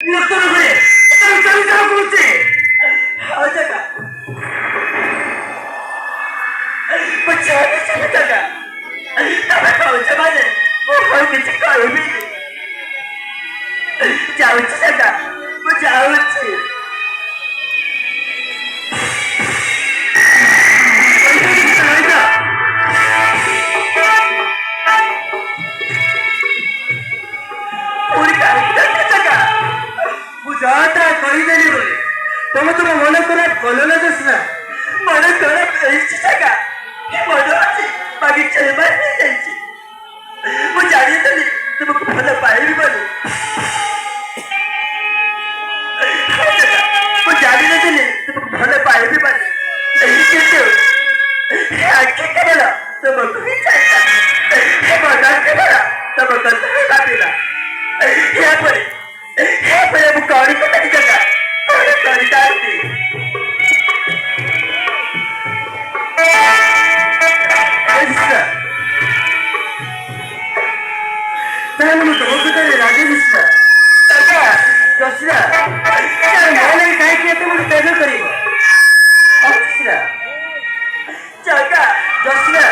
উত্তর করে এটা চালিয়ে করছে জায়গা জায়গা তবে কৌছে মানে ମୁଁ କିଛି କହିବିନି ଯାଉଛି ଜାଗା ମୁଁ ଯାଉଛି जाता କହିଦେଲି ବୋଲି ତମେ ତୁମ ମନ ଖରାପ କଲ ନା ଦୋଷରା ମନ ଖରାପ ହେଇଛି ଜାଗା ମନ ଅଛି ବାକି ଚେମ୍ବାର ହେଇଯାଇଛି ମୁଁ ଜାଣିଥିଲି ତୁମକୁ ଭଲ ପାଇବି ବୋଲି ମୁଁ ଜାଣିନଥିଲି ତୁମକୁ ଭଲ ପାଇବି ବୋଲି କିନ୍ତୁ ଆଖି କେବଳ ତୁମକୁ ହିଁ ଚାହିଁଲା ମନ କେବଳ ତମ କଥା ହିଁ ଭାବିଲା ଏହାପରେ ମୁଁ କରିଥାନ୍ତି ଜାଗା କଣ କରିଥାନ୍ତି ତାହେଲେ ମୁଁ ତମ କଥାରେ ରାଜି ମିଶ୍ର ଜାଗା ଦଶରା ମୋ ଲାଗି କାହିଁକି ଏତେ ଗୋଟେ ତ୍ୟାଗ କରିବ ଜାଗା ଦଶରା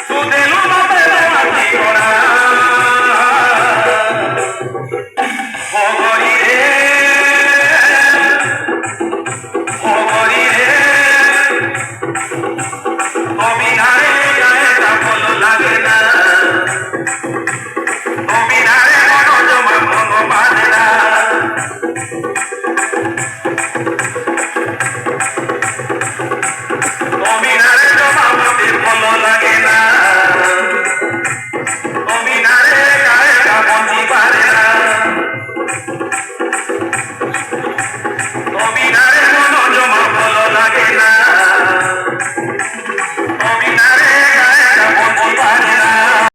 সুদে